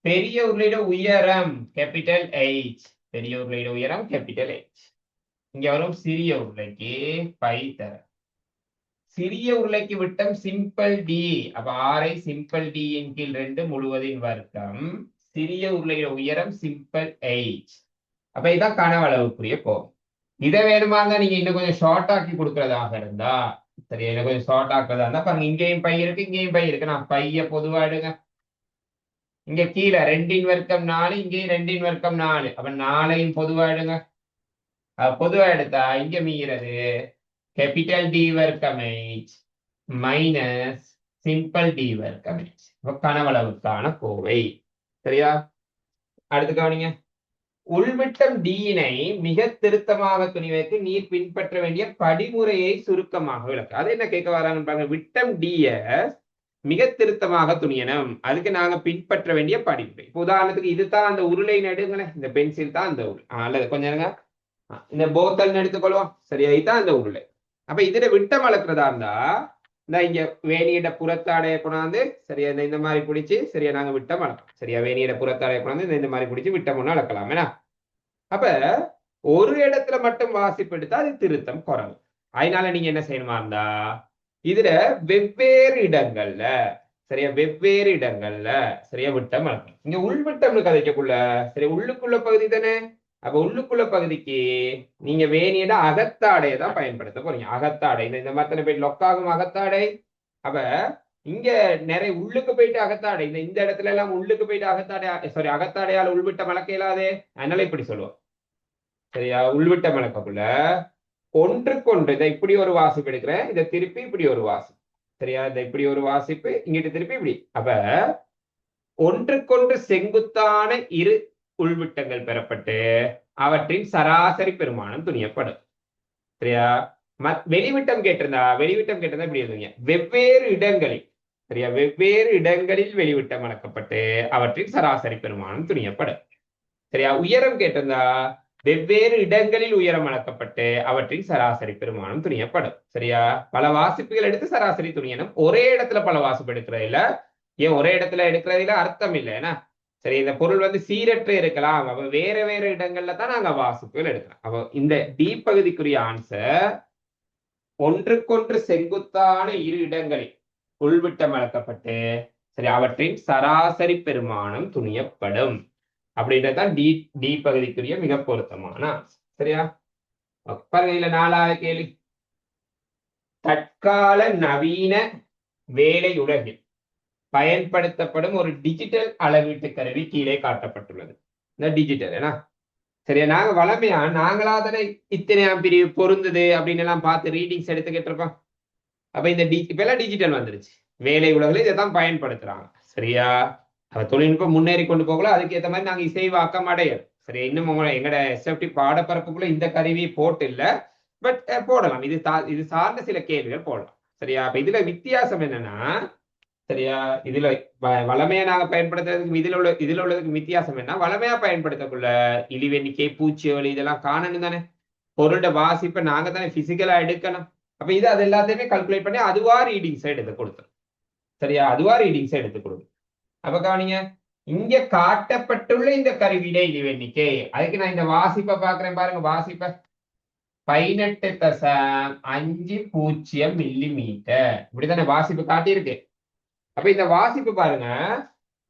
பெரிய உருளையிட உயரம் கேபிட்டல் H, பெரிய உருளையிட உயரம் கேபிட்டல் H. இங்க வரும் சிறிய உருளைக்கு பை தர. சிறிய உருளைக்கு விட்டம் சிம்பிள் டி, அப்ப ஆரை சிம்பிள் டி இன் கீழ் 2 முழுவதின் வர்க்கம். சிறிய உருளையிட உயரம் சிம்பிள் H. அப்ப இதான் கனவளவுக்குரிய கோவை. இதை வேணுமா இருந்தா நீங்க இன்னும் கொஞ்சம் ஷார்ட் ஆக்கி கொடுக்கறதாக இருந்தா, சரி, என்ன கொஞ்சம் ஷார்ட் ஆக்குறதா இருந்தா பாருங்க, இங்கேயும் பை இருக்கு, இங்கேயும் பை இருக்கு. நான் பைய பொதுவா எடுங்க. இங்க கீழே 2ன் வர்க்கம் 4, இங்கேயும் 2ன் வர்க்கம் 4. அப்ப 4ஐயும் பொதுவா எடுங்க. பொதுவா எடுத்தா இங்க மீறது கேபிட்டல் டி வர்க்கம் H மைனஸ் சிம்பிள் டி வர்க்கம் H. கனவளவுக்கான கோவை. சரியா? அடுத்து கவனிங்க, உள்விட்டம் டியினை மிக திருத்தமாக துணிவைக்கு நீர் பின்பற்ற வேண்டிய படிமுறையை சுருக்கமாக விளக்கு. அது என்ன கேட்க வராங்கன்னு பாருங்க. விட்டம் டிய மிக திருத்தமாக துணியணும். அதுக்கு நாங்க பின்பற்ற வேண்டிய படிப்பு. இப்போ உதாரணத்துக்கு இதுதான் அந்த உருளை நடுங்களேன், இந்த பென்சில் தான் அந்த உருளை அல்லது கொஞ்சம் இருங்க. இந்த போத்தல் எடுத்துக்கொள்வோம். சரியா, இதுதான் அந்த உருளை. அப்ப இதுல விட்டம் அளக்குறதா இருந்தா இந்த இங்க வேணியிட புறத்தாடைய கொண்டாந்து சரியா இந்த மாதிரி பிடிச்சி சரியா நாங்க விட்டம் அளக்கலாம். சரியா, வேணியிட புறத்தாடைய கொண்டாந்து இந்த மாதிரி பிடிச்சி விட்டம் ஒண்ணு அளக்கலாம். ஏன்னா அப்ப ஒரு இடத்துல மட்டும் வாசிப்பு எடுத்தா அது திருத்தம் குறைவு. அதனால நீங்க என்ன செய்யணுமா இருந்தா இதுல வெவ்வேறு இடங்கள்ல சரியா வெவ்வேறு இடங்கள்ல சரியா விட்டம் அளக்கணும். இங்க உள்விட்டம்னு கதைக்கக்குள்ள சரி உள்ளுக்குள்ள பகுதி தானே. அப்ப உள்ளுக்குள்ள பகுதிக்கு நீங்க வேணியிட அகத்தாடையை தான் பயன்படுத்த போறீங்க. அகத்தாடை இந்த மாதிரி போய் லொக்காகும் அகத்தாடை. அப்ப இங்க நிறைய உள்ளுக்கு போயிட்டு அகத்தாடை இந்த இடத்துல எல்லாம் உள்ளுக்கு போயிட்டு அகத்தாடை சாரி அகத்தாடையால் உள்விட்டம் அளக்க இயலாதே. அதனால இப்படி சொல்லுவோம். சரியா, உள்விட்ட மலக்கக்குள்ள ஒன்றுக்கொன்று இதை இப்படி ஒரு வாசிப்பு எடுக்கிறேன், இதை திருப்பி இப்படி ஒரு வாசிப்பு. சரியா, இதை இப்படி ஒரு வாசிப்பு இங்கிட்டு திருப்பி இப்படி. அப்ப ஒன்றுக்கொன்று செங்குத்தான இரு உள்விட்டங்கள் பெறப்பட்டு அவற்றின் சராசரி பெருமானம் துணியப்படும். சரியா, வெளிவிட்டம் கேட்டிருந்தா இப்படி எழுதுங்க. வெவ்வேறு இடங்களில் சரியா வெவ்வேறு இடங்களில் வெளிவிட்டம் அளக்கப்பட்டு அவற்றின் சராசரி பெருமானம் துணியப்படும். சரியா, உயரம் கேட்டிருந்தா வெவ்வேறு இடங்களில் உயரம் அளக்கப்பட்டு அவற்றின் சராசரி பெருமானம் துணியப்படும். சரியா, பல வாசிப்புகள் எடுத்து சராசரி துணியணும். ஒரே இடத்துல பல வாசிப்பு எடுக்கிறது இல்ல. ஏன் ஒரே இடத்துல எடுக்கிறதுல அர்த்தம் இல்லைன்னா சரி, இந்த பொருள் சீரற்று இருக்கலாம். அப்ப வேற வேற இடங்கள்ல தான் நாங்க வாசிப்புகள் எடுக்கிறோம். அப்போ இந்த டி பகுதிக்குரிய ஆன்சர் ஒன்றுக்கொன்று செங்குத்தான இரு இடங்களில் உள்விட்டம் அளக்கப்பட்டு சரி அவற்றின் சராசரி பெருமானம் துணியப்படும். அப்படின்றதான் டி டி பகுதிக்குரிய மிக பொருத்தமான. சரியா, பாருங்க இதுல 4வது கேள்வி. தற்கால நவீன வேலை உலகில் பயன்படுத்தப்படும் ஒரு டிஜிட்டல் அளவீட்டு கருவி கீழே காட்டப்பட்டுள்ளது. இந்த டிஜிட்டல் ஏன்னா சரியா நாங்க வளமையா நாங்களா தானே இத்தனையாம் பிரிவு பொருந்தது அப்படின்னு எல்லாம் பார்த்து ரீடிங்ஸ் எடுத்துக்கிட்டு இருக்கோம். அப்ப இந்த இப்ப எல்லாம் டிஜிட்டல் வந்துருச்சு. வேலை உலகில் இதை தான் பயன்படுத்துறாங்க. சரியா, தொழில்நுட்பம் முன்னேறி கொண்டு போகல, அதுக்கு ஏற்ற மாதிரி நாங்க இசைவாக்கம் அடையல். சரி, இன்னும் எங்கட எஸ்எஃப்டி பாடப்பரப்புக்குள்ள இந்த கருவி போட்டு இல்ல, பட் போடலாம். இது சார்ந்த சில கேள்விகள் போடலாம். சரியா, அப்ப இதுல வித்தியாசம் என்னன்னா சரியா இதுல வளமையா நாங்க பயன்படுத்துறதுக்கு இதுல உள்ளதுக்கு வித்தியாசம் என்ன, வளமையா பயன்படுத்தக்குள்ள இழிவெண்ணிக்கை பூச்சியொலி இதெல்லாம் காணணும் தானே. பொருளோட வாசிப்பை நாங்க தானே பிசிக்கலா எடுக்கணும். அப்ப இது அது எல்லாத்தையுமே கல்குலேட் பண்ணி அதுவா ரீடிங்ஸ் எடுத்து கொடுத்துரும். சரியா, அதுவா ரீடிங்ஸ் எடுத்து கொடுக்கும். அப்ப கவனிங்க, இங்க காட்டப்பட்டுள்ள இந்த கருவியில இழிவெண்ணிக்கை. அதுக்கு நான் இந்த வாசிப்பை பாக்குறேன் பாருங்க. வாசிப்பை 18.50 மில்லிமீட்டர் இப்படித்தானே வாசிப்பு காட்டியிருக்கு. அப்ப இந்த வாசிப்பு பாருங்க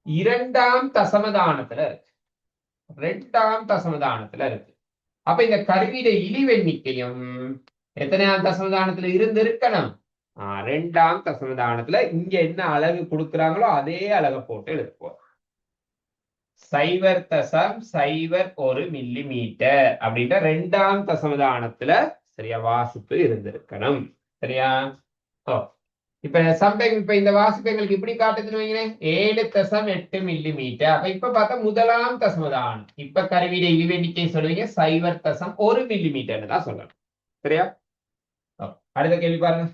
2ஆம் தசமதானத்துல இருக்கு. 2ஆம் தசமதானத்துல இருக்கு. அப்ப இந்த கருவியில இழிவெண்ணிக்கையும் எத்தனையாம் தசமதானத்துல இருந்து இருக்கணும்? 2ஆம் தசமதானத்துல இங்க என்ன அலகு கொடுக்குறாங்களோ அதே அலகை போட்டு எழுதுவோம். 0.01 மில்லிமீட்டர் அப்படின்ற 2ஆம் தசமதானத்துல சரியா வாசிப்பு இருந்திருக்கணும். சரியா, இப்ப இந்த வாசிப்பு எங்களுக்கு இப்படி காட்டுதுன்னு வைங்களேன், 7.8 மில்லிமீட்டர். அப்ப இப்ப பார்த்தா 1ஆம் தசமதானம். இப்ப கருவியில இழிவெண்ணிக்கை சொல்லுவீங்க 0.1 மில்லிமீட்டர்னு தான் சொல்லணும். சரியா, அடுத்த கேள்வி பாருங்க.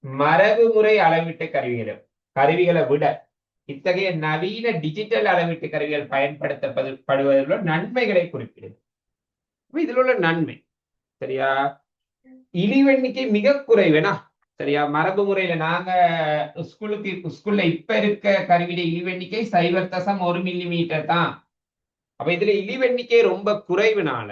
மரபு முறை அளவீட்டு கருவிகளை விட இத்தகைய நவீன டிஜிட்டல் அளவீட்டு கருவிகள் பயன்படுத்தப்படுவதில் உள்ள நன்மைகளை குறிப்பிடுது. இதுல உள்ள நன்மை சரியா, இழிவெண்ணிக்கை மிக குறைவேனா. சரியா, மரபு முறையில நாங்க ஸ்கூல்ல இப்ப இருக்க கருவியில இழிவெண்ணிக்கை 0.1 மில்லிமீட்டர் தான். அப்ப இதுல இழிவெண்ணிக்கை ரொம்ப குறைவுனால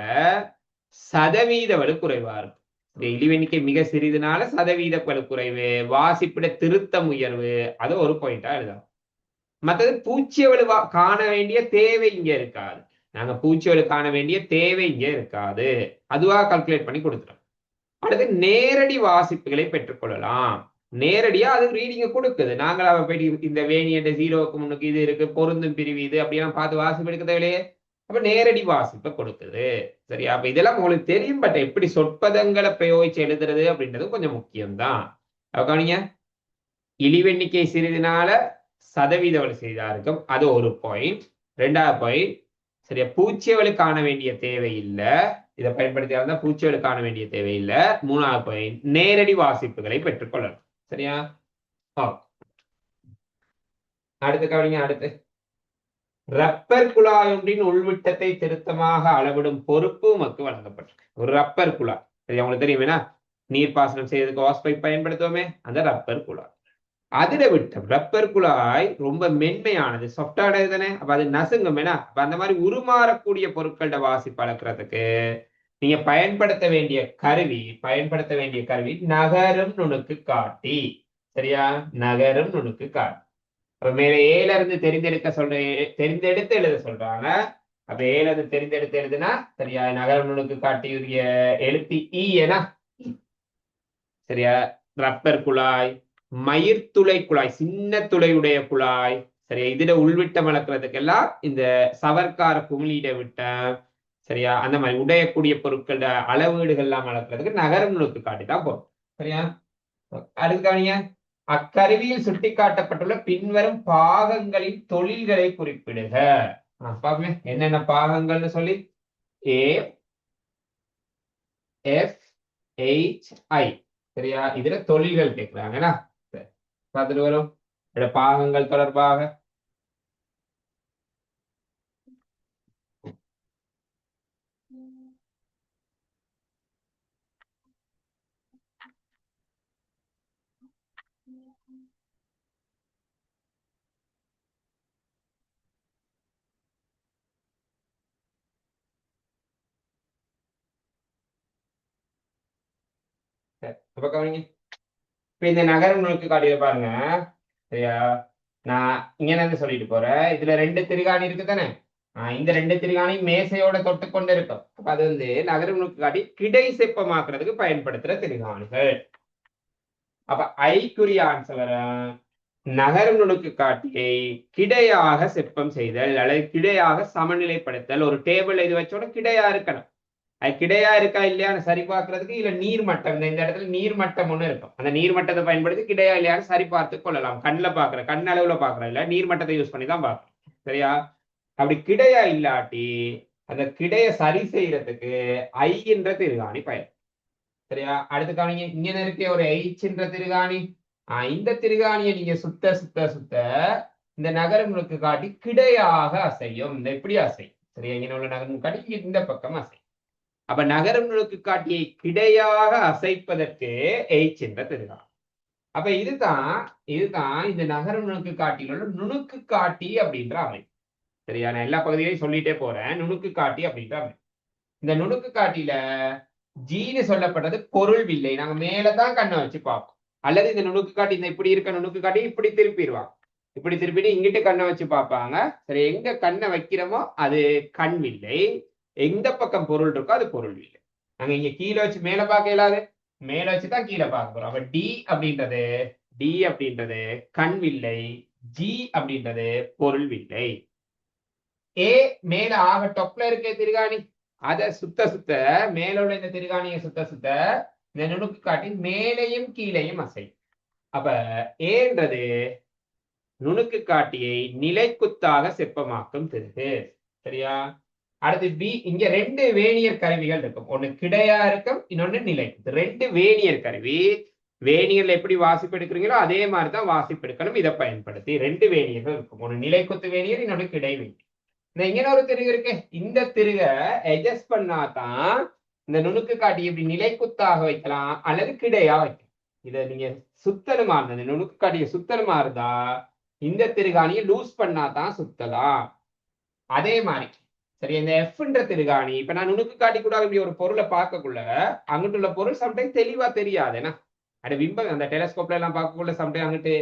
சதவீத வலு குறைவா இருக்கும். இழிவெண்ணிக்கை மிக சிறிதுனால சதவீத வலு குறைவு, வாசிப்பிட திருத்தம் உயர்வு, அது ஒரு பாயிண்டா எழுதலாம். மற்றது பூச்சியவலு காண வேண்டிய தேவை இங்க இருக்காது. நாங்க பூச்சியவலு காண வேண்டிய தேவை இங்க இருக்காது. அதுவா கால்குலேட் பண்ணி கொடுத்துரும். அடுத்து நேரடி வாசிப்புகளை பெற்றுக்கொள்ளலாம். நேரடியா அது ரீடிங்க கொடுக்குது. நாங்களா போயிட்டு இந்த வேணியண்ட 0க்கு முன்னுக்கு இது இருக்கு, பொருந்தும் பிரிவு இது அப்படியெல்லாம் பார்த்து வாசிப்பு எடுக்க தேவையில்லையே. அப்ப நேரடி வாசிப்பை கொடுக்குது. சரியா, அப்ப இதெல்லாம் உங்களுக்கு தெரியும். பட் எப்படி சொற்பதங்களை பிரயோகிச்சு எழுதுறது அப்படின்றது கொஞ்சம் முக்கியம்தான். கவனிங்க, இழிவெண்ணிக்கை சிறிதுனால சதவீத வலு செய்தா இருக்கும், அது ஒரு பாயிண்ட். 2வது பாயிண்ட் சரியா, பூச்சியவலு காண வேண்டிய தேவை இல்லை. இதை பயன்படுத்தியா பூச்சியவலு காண வேண்டிய தேவையில்லை. 3வது பாயிண்ட் நேரடி வாசிப்புகளை பெற்றுக்கொள்ளணும். சரியா, அடுத்து கவனிங்க. அடுத்து ரப்பர் குழாய் ஒன்றின் உள்விட்டத்தை திருத்தமாக அளவிடும் பொறுப்பு உமக்கு வழங்கப்பட்டிருக்கு. ஒரு ரப்பர் குழாய், சரி உங்களுக்கு தெரியுமேனா, நீர்ப்பாசனம் செய்யறதுக்கு வாஸ் பைப் பயன்படுத்துவோமே, அந்த ரப்பர் குழாய். அதுல விட்டம் ரப்பர் குழாய் ரொம்ப மென்மையானது, சாஃப்டானது தானே, அப்ப அது நசுங்குமேனா. அப்ப அந்த மாதிரி உருமாறக்கூடிய பொருட்களோட வாசி பழக்கிறதுக்கு நீங்க பயன்படுத்த வேண்டிய கருவி நகரும் நுணுக்கு காட்டி. சரியா, நகரும் நுணுக்கு காட்டி. அப்ப மேல ஏல இருந்து தெரிந்தெடுத்து எழுத சொல்றாங்க. அப்ப ஏல இருந்து தெரிந்தெடுத்து எழுதுனா சரியா, நகரம் நுணுக்கு காட்டியுரிய எழுத்து ஈ என. சரியா, ரப்பர் குழாய், மயிர்த்துளை குழாய், சின்ன துளையுடைய குழாய். சரியா, இதுல உள்விட்டம் வளர்க்கறதுக்கெல்லாம் இந்த சவர்க்கார குமிழிட விட்டம். சரியா, அந்த மாதிரி உடையக்கூடிய பொருட்களோட அளவீடுகள் எல்லாம் வளர்க்கறதுக்கு நகரம் நுணுக்கு காட்டி தான் போகும். சரியா, அடுத்து கவனிங்க. அக்கருவியில் சுட்டிக்காட்டப்பட்டுள்ள பின்வரும் பாகங்களின் தொழில்களை குறிப்பிடுக. பாப்போமே என்னென்ன பாகங்கள்னு சொல்லி. A F H I. சரியா, இதுல தொழில்கள் கேட்கிறாங்கன்னா பார்த்துட்டு வரும் இதோட பாகங்கள் தொடர்பாக. இப்ப கவனிங்க. இப்ப இந்த நகரம் நோக்கி காட்டிய பாருங்க. சரியா, நான் இங்க இருந்து சொல்லிட்டு போறேன். இதுல 2 திருகாணி இருக்கு தானே. இந்த 2 திருகாணி மேசையோட தொட்டு கொண்டு இருக்கும். அப்ப அது நகரம் நோக்கி காட்டி கிடை செப்பமாக்குறதுக்கு பயன்படுத்துற திருகாணிகள். அப்ப ஐக்குரிய ஆன்சர் வரும் நகரும் நுணுக்கு காட்டியை கிடையாக செப்பம் செய்தல் அல்லது கிடையாக சமநிலைப்படுத்தல். ஒரு டேபிள் இது வச்சோட கிடையா இருக்கணும். அது கிடையா இருக்கா இல்லையான்னு சரி பார்க்கறதுக்கு இல்ல நீர்மட்டம், இந்த இடத்துல நீர்மட்டம் ஒண்ணு இருக்கும். அந்த நீர்மட்டத்தை பயன்படுத்தி கிடையா இல்லையான்னு சரி பார்த்து கொள்ளலாம். கண் அளவுல பாக்குற இல்ல, நீர்மட்டத்தை யூஸ் பண்ணி தான் பார்க்கணும். சரியா, அப்படி கிடையா இல்லாட்டி அந்த கிடையை சரி செய்யறதுக்கு ஐ என்ற திருகாணி பயன். சரியா, அடுத்து கவனிங்க. இங்க இருக்க ஒரு என்ற திருகாணி. இந்த திருகாணியை நீங்க சுத்த சுத்த சுத்த இந்த நகரங்களுக்கு காட்டி கிடையாக அசையும். இந்த எப்படி அசையும். சரியா, இங்க உள்ள நகரம் காட்டி இந்த பக்கம் அசையும். அப்ப நகரம் நுணுக்கு காட்டியை கிடையாக அசைப்பதற்கு என்ற திருகாணி. அப்ப இதுதான் இந்த நகரம் நுணுக்கு காட்டியில் உள்ள நுணுக்கு காட்டி அப்படின்ற அமைப்பு. சரியா, நான் எல்லா பகுதியையும் சொல்லிட்டே போறேன். நுணுக்கு காட்டி அப்படின்ற அமைப்பு. இந்த நுணுக்கு காட்டியில ஜீனு சொல்லப்பட்டது பொருள் வில்லை. நாங்க மேலதான் கண்ணை வச்சு பார்ப்போம். அல்லது இந்த நுணுக்கு காட்டி இந்த இப்படி இருக்க நுணுக்கு காட்டி இப்படி திருப்பிடுவாங்க. இப்படி திருப்பிட்டு இங்கிட்டு கண்ணை வச்சு பார்ப்பாங்க. சரி, எங்க கண்ணை வைக்கிறோமோ அது கண் வில்லை, எந்த பக்கம் பொருள் இருக்கோ அது பொருள் வில்லை. நாங்க இங்க கீழே வச்சு மேல பார்க்க இயலாது, மேல வச்சுதான் கீழே பார்க்க போறோம். அப்ப டி அப்படின்றது கண் வில்லை, ஜி அப்படின்றது பொருள் வில்லை. ஏ மேல ஆக டொப்ல இருக்க திருகாணி, அத சுத்த சுத்த மேல உள்ள இந்த திருகாணியை சுத்த சுத்த இந்த நுணுக்கு காட்டி மேலையும் கீழையும் அசை. அப்ப ஏன்றது நுணுக்கு காட்டியை நிலைக்குத்தாக செப்பமாக்கும் திருகு. சரியா, அடுத்து பி. இங்க 2 வேணியர் கருவிகள் இருக்கும். ஒண்ணு கிடையா இருக்கும், இன்னொன்னு நிலைக்குத்து. 2 வேணியர் கருவி. வேணியர்ல எப்படி வாசிப்பு எடுக்கிறீங்களோ அதே மாதிரிதான் வாசிப்பு எடுக்கணும். இதை பயன்படுத்தி 2 வேணியர்கள் இருக்கும். ஒண்ணு நிலைக்குத்து வேணியர், இன்னொன்னு கிடை வேணியர். இங்க ஒரு திருகு இருக்கு. இந்த திருக அட்ஜஸ்ட் பண்ணாதான் இந்த நுணுக்கு காட்டி இப்படி நிலைக்குத்தாக வைக்கலாம் அல்லது கிடையா வைக்கலாம். இதை நீங்க சுத்தலுமா இருந்தது நுணுக்கு காட்டிய சுத்தலுமா இருந்தா இந்த திருகாணியை லூஸ் பண்ணாதான் சுத்தலாம். அதே மாதிரி சரி, இந்த எஃப்ன்ற திருகாணி இப்ப நான் நுணுக்கு காட்டி கூட இப்படி ஒரு பொருளை பார்க்கக்குள்ள அங்கிட்டுள்ள பொருள் சம்டைம் தெளிவா தெரியாது. ஏன்னா அது பிம்பம் அந்த டெலஸ்கோப்ல எல்லாம் பார்க்கக்குள்ள சம்டைம் அங்கிட்டு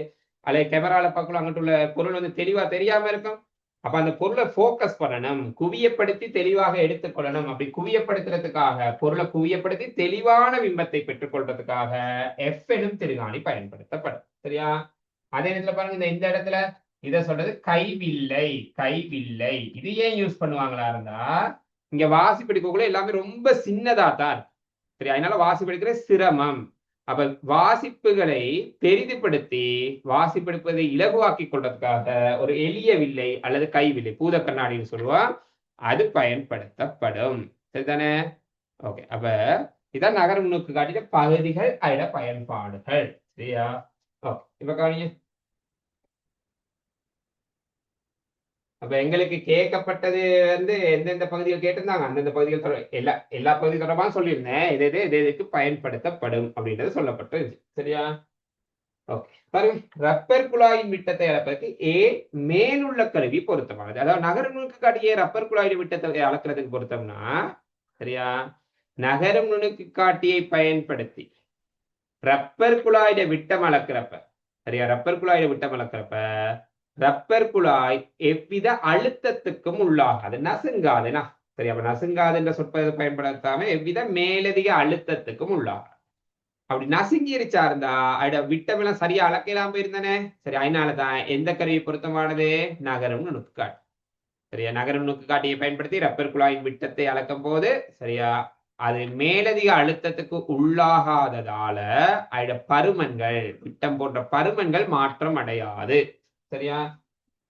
அல்லது கேமரால பார்க்கக்குள்ள அங்கிட்டுள்ள பொருள் தெளிவா தெரியாம இருக்கும். அப்ப அந்த பொருளை போக்கஸ் பண்ணணும், குவியப்படுத்தி தெளிவாக எடுத்துக்கொள்ளணும். அப்படி குவியப்படுத்துறதுக்காக பொருளை குவியப்படுத்தி தெளிவான பிம்பத்தை பெற்றுக்கொள்றதுக்காக எஃப் எனும் திருகாணி பயன்படுத்தப்படும். சரியா, அதே நேரத்துல பாருங்க இந்த இடத்துல இதை சொல்றது கைவில்லை. இது ஏன் யூஸ் பண்ணுவாங்களா இருந்தா இங்க வாசி பிடிக்கக்குள்ள எல்லாமே ரொம்ப சின்னதா தான் இருக்கு. சரி, அதனால வாசி பிடிக்கிற சிரமம். அப்ப வாசிப்புகளை பெரிதுபடுத்தி வாசிப்பெடுப்பதை இலகுவாக்கி கொள்றதுக்காக ஒரு எளிய வில்லை அல்லது கைவில்லை, பூத கண்ணாடின்னு சொல்லுவோம், அது பயன்படுத்தப்படும். சரிதானே? ஓகே, அப்ப இதான் நகர நுணுக்கு காட்டிய பகுதிகள், அதோட பயன்பாடுகள். சரியா? ஓகே, இப்ப கவனிங்க. அப்ப எங்களுக்கு கேட்கப்பட்டது வந்து எந்தெந்த பகுதிகள் கேட்டிருந்தாங்க அந்தந்த பகுதிகள் எல்லா பகுதி தொடர்பாக சொல்லியிருந்தேன் எது எதுக்கு பயன்படுத்தப்படும் அப்படின்றது சொல்லப்பட்டு சரியா. ஓகே பாருங்க, ரப்பர் குழாயின் விட்டத்தை அளப்பதற்கு மேலுள்ள கருவி பொருத்தமானது. அதாவது நகரும் நுணுக்கு காட்டிய ரப்பர் குழாயின் விட்டத்தை அளக்கிறதுக்கு பொருத்தம்னா சரியா, நகரும் நுணுக்கு காட்டியை பயன்படுத்தி ரப்பர் குழாயிட விட்டம் அளக்கிறப்ப சரியா, ரப்பர் குழாயிட விட்டம் அளக்கிறப்ப ரப்பர் குழாய் எவ்வித அழுத்தத்துக்கும் உள்ளாகாது, நசுங்காதுனா சரியா. அப்ப நசுங்காது என்ற சொற்பதை பயன்படுத்தாம எவ்வித மேலதிக அழுத்தத்துக்கும் உள்ளாகாது. அப்படி நசுங்கிருச்சா இருந்தா அட விட்டமெல்லாம் சரியா அளக்கலாம் போயிருந்தானே சரி. அதனாலதான் எந்த கருவி பொருத்தமானது, நகரும் நுணுக்கு காட்டி சரியா. நகரும் நுணுக்கு காட்டியை பயன்படுத்தி ரப்பர் குழாயின் விட்டத்தை அளக்கும் போது சரியா, அது மேலதிக அழுத்தத்துக்கு உள்ளாகாததால அதோட பருமன்கள் விட்டம் போன்ற பருமன்கள் மாற்றம் அடையாது சரியா.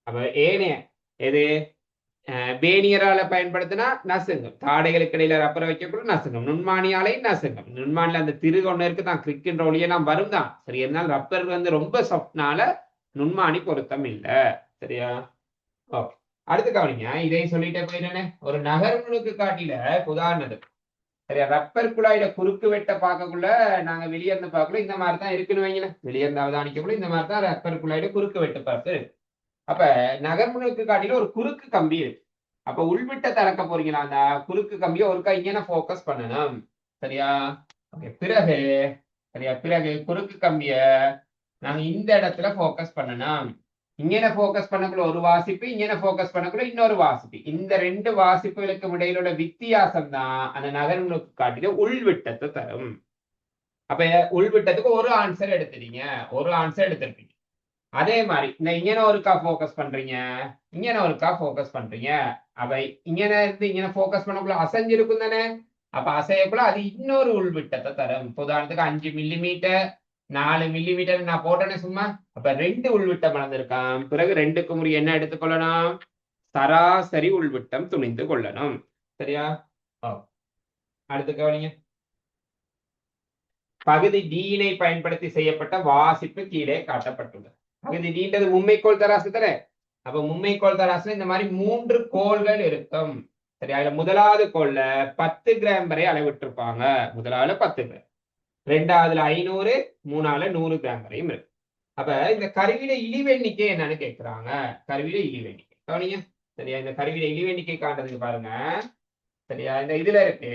அப்ப ஏனைய எது பேனியரால பயன்படுத்தினா நசுங்கும், தாடைகளுக்கு இடையில ரப்பரை வைக்கக்கூட நசுங்கும், நுண்மானியாலை நசுங்கும். நுண்மானில அந்த திருகு ஒண்ணு இருக்கு தான், கிரிக்கின்ற ஒளியெல்லாம் வரும் தான் சரி. இருந்தாலும் ரப்பர் வந்து ரொம்ப சொப்னால நுண்மானி பொருத்தம் இல்லை சரியா. ஓகே அடுத்து கவனிங்க, இதை சொல்லிட்டே போயிடுறேன். ஒரு நகரும் நுணுக்கு காட்டில உதாரணத்துக்கு சரியா, ரப்பர் குழாயில குறுக்கு வெட்ட பார்க்கக்குள்ள நாங்க வெளியே இருந்து பார்க்கல இந்த மாதிரி தான் இருக்குன்னு வைங்களேன். வெளியே இருந்து அவதானிக்கக்குள்ள இந்த மாதிரி தான் ரப்பர் குழாயில குறுக்கு வெட்டு பார்த்து. அப்ப நகர்முனுக்கு காட்டில ஒரு குறுக்கு கம்பி இருக்கு. அப்ப உள்விட்ட திறக்க போறீங்களா, அந்த குறுக்கு கம்பியை ஒருக்கா இங்கே போக்கஸ் பண்ணணும் சரியா. பிறகு சரியா, பிறகு குறுக்கு கம்பிய நாங்க இந்த இடத்துல போக்கஸ் பண்ணணும். இங்கே போக்கஸ் பண்ணக்குள்ள ஒரு வாசிப்பு, இங்கே போக்கஸ் பண்ணக்குள்ள இன்னொரு வாசிப்பு. இந்த ரெண்டு வாசிப்புகளுக்கு இடையிலோட வித்தியாசம் தான் அந்த நகர்முனுக்கு காட்டில உள்விட்டத்தை தரும். அப்ப உள்விட்டத்துக்கு ஒரு ஆன்சர் எடுத்துறீங்க, ஒரு ஆன்சர் எடுத்திருப்பீங்க. அதே மாதிரி இந்த இங்கன ஒருக்கா போக்கஸ் பண்றீங்க, இங்கன ஒருக்கா போக்கஸ் பண்றீங்க. அப்ப இங்கன இருந்து இங்கன போக்கஸ் பண்ணக்குள்ள அசைஞ்சிருக்கும் தானே. அப்ப அசையக்குள்ள அது இன்னொரு உள்விட்டத்தை தரும். உதாரணத்துக்கு 5 மில்லிமீட்டர் 4 மில்லிமீட்டர் நான் போட்டேனே சும்மா. அப்ப 2 உள்விட்டம் வளர்ந்திருக்கான். பிறகு 2க்கு முறை என்ன எடுத்துக்கொள்ளணும், சராசரி உள்விட்டம் துணிந்து கொள்ளணும் சரியா. அடுத்து கவனிங்க, பகுதி டீனை பயன்படுத்தி செய்யப்பட்ட வாசிப்பு கீழே காட்டப்பட்டுள்ளது. பகுதி டீன்றது மும்மைக்கோள் தராசு தானே. அப்ப மும்மைக்கோள் தராசுல இந்த மாதிரி 3 கோள்கள் இருக்கும் சரி. அதுல முதலாவது கோள்ல 10 கிராம் வரை அளவிட்டிருப்பாங்க. முதலாவது 10 கிராம், ரெண்டாவதுல 500, மூணாவதுல 100 கிராம் வரையும் இருக்கு. அப்ப இந்த கருவியில இழிவெண்ணிக்கை என்னன்னு கேட்கிறாங்க. கருவியில இழிவெண்ணிக்கை கவனிங்க சரியா. இந்த கருவியில இழிவெண்ணிக்கை காண்றதுக்கு பாருங்க சரியா. இந்த இதுல இருக்கு,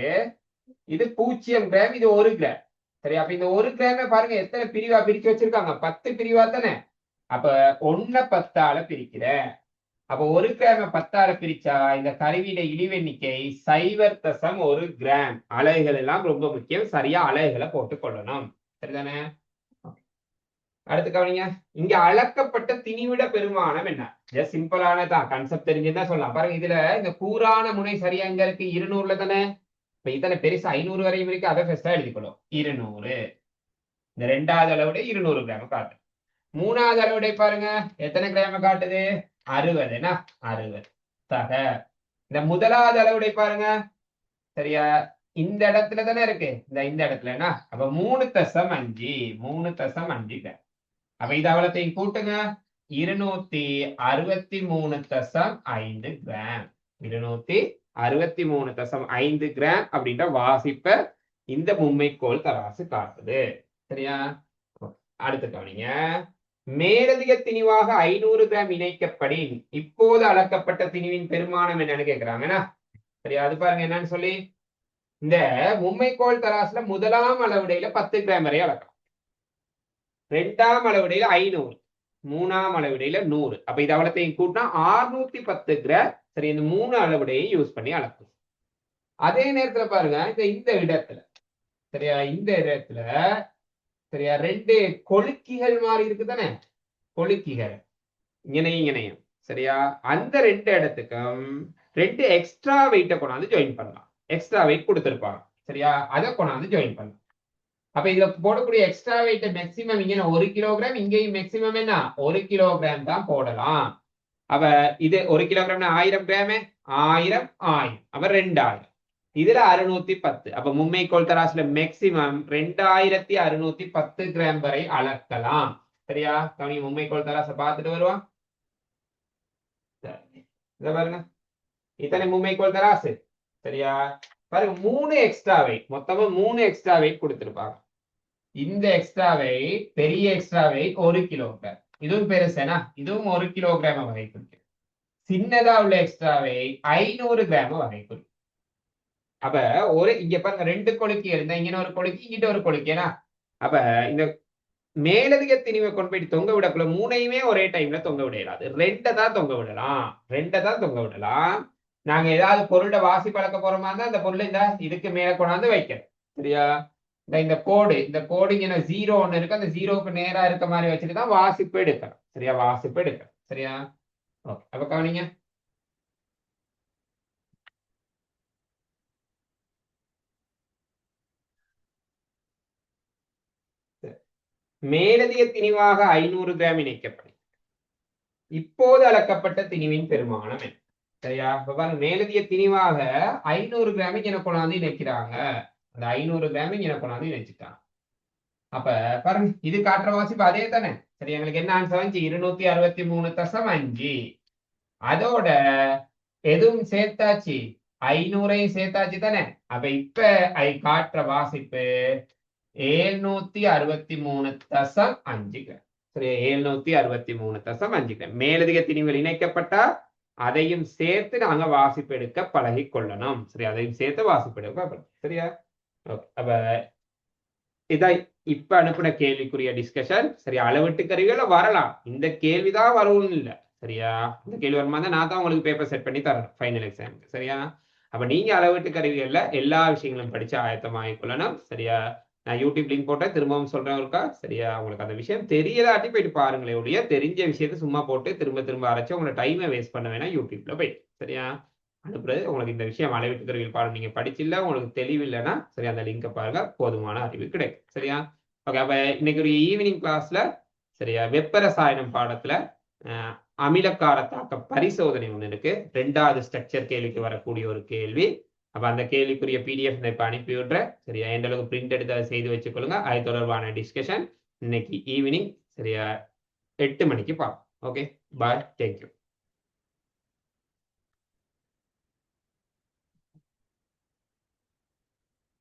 இது 0 கிராம், இது 1 கிராம் சரி. அப்ப இந்த 1 கிராம பாருங்க எத்தனை பிரிவா பிரிச்சு வச்சிருக்காங்க, 10 பிரிவா தானே. அப்ப 1 10ஆல பிரிக்கிற. அப்ப 1 கிராம 10ஆல பிரிச்சா இந்த கருவியில இழிவெண்ணிக்கை 0.1 கிராம். அலகுகள் எல்லாம் ரொம்ப முக்கியம், சரியா அலகுகளை போட்டுக் கொள்ளணும் சரிதானே. அடுத்து கவனிங்க, இங்க அளக்கப்பட்ட திணிவிட பெருமானம் என்ன. ஜஸ்ட் சிம்பிளானதான், கான்செப்ட் தெரிஞ்சுதான் சொல்லலாம். பாருங்க இதுல இந்த கூரான முனை சரியா எங்க இருக்கு, 200ல தானே. இப்ப இத்தனை பெருசு 500 வரையும் இருக்கு, அதை ஃபர்ஸ்டா எழுதிக்கணும். 200 இந்த ரெண்டாவது அளவுடைய 200 கிராம் காட்டு. மூணாவது அளவுடைய பாருங்க எத்தனை கிராம காட்டுது, 60 60 சக. இந்த முதலாவது அளவுடைய பாருங்க சரியா, இந்த இடத்துல தானே இருக்கு, இந்த இடத்துல அப்ப 3.5 3.5 கிராம். அப்ப இது அவ்வளத்தையும் கூட்டுங்க, 263.5 கிராம். 263.5 கிராம் அப்படின்ற வாசிப்ப இந்த மும்மைக்கோள் தராசு காட்டுது சரியா. அடுத்து கவனிங்க, மேலதிக திணிவாக 500 கிராம் இணைக்கப்படி இப்போது அளக்கப்பட்ட திணிவின் பெருமானம் என்னன்னு கேட்கிறாங்கன்னா சரியா. அது பாருங்க என்னன்னு சொல்லி, இந்த மும்மைக்கோள் தராசுல முதலாம் அளவுடையில 10 கிராம் வரை அளக்கலாம், ரெண்டாம் அளவுடையில 500, மூணாம் அளவுடையில 100. அப்ப இது அவ்வளத்தையும் கூட்டினா 610 கிராம் சரி. இந்த 3 அளவுடையும் யூஸ் பண்ணி அளக்கும். அதே நேரத்துல பாருங்க இந்த இடத்துல சரியா, இந்த இடத்துல சரியா 2 கொழுக்கிகள் மாதிரி இருக்கு தானே, கொழுக்கிகள் இங்கனையும் சரியா. அந்த 2 இடத்துக்கும் 2 எக்ஸ்ட்ரா வெயிட்ட கொண்டாந்து ஜாயின் பண்ணலாம். எக்ஸ்ட்ரா வெயிட் கொடுத்துருப்பாங்க சரியா, அதை கொண்டாந்து ஜாயின் பண்ணலாம். அப்ப இதுல போடக்கூடிய எக்ஸ்ட்ரா வெயிட் மேக்சிமம் இங்க 1 கிலோகிராம், இங்கேயும் மேக்சிமம் என்ன 1 கிலோகிராம் தான் போடலாம். அப்ப இது 1 கிலோகிராம் 1000 கிராம், 1000 1000 அப்ப 2000, இதுல 610. அப்ப மும்மைக்கோள் தராசுல மேக்சிமம் 2610 கிராம் வரை அளக்கலாம் சரியா. கவனி மும்மைக்கோள் தராசை பார்த்துட்டு வருவான். இதை பாருங்க, இத்தனை மும்மைக்கோள் தராசு. சரியா? பாருங்க, 3 எக்ஸ்ட்ரா வெயிட், மொத்தமா 3 எக்ஸ்ட்ரா வெயிட் கொடுத்திருப்பாங்க. இந்த எக்ஸ்ட்ரா வெயிட், பெரிய எக்ஸ்ட்ரா வெயிட் 1 கிலோகிராம். இதுவும் பெருசேனா, இதுவும் 1 கிலோகிராம் வகை குறிக்கும். சின்னதா உள்ள எக்ஸ்ட்ரா வெயிட் 500 கிராம் வகை குறிக்கும். அப்ப ஒரு இங்க பாருங்க, 2 கொழுக்கி இருந்தா இங்க ஒரு கொழுக்கி, இங்கிட்ட ஒரு கொழுக்கினா, அப்ப இந்த மேலதிக திணிவை கொண்டு போயிட்டு தொங்க விடக்குள்ள 3ஐயுமே ஒரே டைம்ல தொங்க விடலாது. 2 தான் தொங்க விடலாம், 2 தான் தொங்க விடலாம். நாங்க ஏதாவது பொருளை வாசி பழக்க போறோமா இருந்தா அந்த பொருளை இந்த இதுக்கு மேல கொண்டாந்து வைக்க. சரியா? இந்த கோடு, இந்த கோடு இங்க 0 ஒண்ணு இருக்கு, அந்த 0க்கு நேரா இருக்க மாதிரி வச்சுட்டு தான் வாசிப்பு எடுக்கணும். சரியா? வாசிப்பு எடுக்கணும். சரியா? ஓகே, அப்ப கவனிங்க. மேலதிக திணிவாக 500 கிராம் இணைக்கப்படும். இப்போது அளக்கப்பட்ட திணிவின் பெருமானம் என்ன? சரியா? இப்ப பாருங்க, மேலதிக திணிவாக 500 கிராமுக்கு என்ன கொண்டாந்து இணைக்கிறாங்க. அந்த 500 கிராமுக்கு என்ன கொண்டாந்து இணைச்சிட்டாங்க. அப்ப பாருங்க, இது காட்டுற வாசிப்பு அதே தானே. சரி, எங்களுக்கு என்ன ஆன்சர் வந்துச்சு? 263.5. அதோட எதுவும் சேர்த்தாச்சு, 500ஐயும் சேர்த்தாச்சு தானே. அப்ப இப்ப காட்டுற வாசிப்பு 763.5 கிராம். சரி, 763.5 கிராம். மேலதிக திணிவுகள் இணைக்கப்பட்டா அதையும் சேர்த்து நாங்க வாசிப்பு எடுக்க பழகி கொள்ளணும். சரி, அதையும் சேர்த்து வாசிப்பு எடுக்க. சரியா? அப்ப இதான் இப்ப அனுப்பின கேள்விக்குரிய டிஸ்கஷன். சரியா? அளவீட்டு கருவிகளை வரலாம், இந்த கேள்விதான் வரும்னு இல்லை. சரியா? இந்த கேள்வி வருமா தான் நான் தான் உங்களுக்கு பேப்பர் செட் பண்ணி தரணும் ஃபைனல் எக்ஸாமுக்கு. சரியா? அப்ப நீங்க அளவீட்டு கருவிகள்ல எல்லா விஷயங்களும் படிச்சு ஆயத்தமாகிக் கொள்ளணும். சரியா? நான் யூடியூப் லிங்க் போட்டேன், திரும்பவும் சொல்றேன் இருக்கா. சரியா? உங்களுக்கு அந்த விஷயம் தெரியலாட்டி போயிட்டு பாருங்களே ஒழிய, தெரிஞ்ச விஷயத்த சும்மா போட்டு திரும்ப திரும்ப அரைச்சு உங்களை டைமை வேஸ்ட் பண்ண வேணாம் யூடியூப்ல போயிட்டு. சரியா? அனுப்புறது உங்களுக்கு இந்த விஷயம் அளவீட்டு கருவிகள் பாடம் நீங்க படிச்சில்ல, உங்களுக்கு தெளிவில்லைன்னா சரி, அந்த லிங்கை பாருங்க, போதுமான அறிவு கிடைக்கும். சரியா? ஓகே, அப்ப இன்னைக்கு ஒரு ஈவினிங் கிளாஸ்ல சரியா வெப்ப ரசாயனம் பாடத்துல அமிலக்கார தாக்க பரிசோதனை ஒண்ணு இருக்கு. 2வது ஸ்ட்ரக்சர் கேள்விக்கு வரக்கூடிய ஒரு கேள்வி. அப்ப அந்த கேள்விக்குரிய பிடிஎஃப் இப்ப அனுப்பி விடுறேன். சரியா? எந்த அளவுக்கு பிரிண்ட் எடுத்து அதை செய்து வச்சுக்கொள்ளுங்க. அது தொடர்பான டிஸ்கஷன் இன்னைக்கு ஈவினிங் சரியா 8 மணிக்கு பார்ப்போம். ஓகே, பாய், தேங்க்யூ.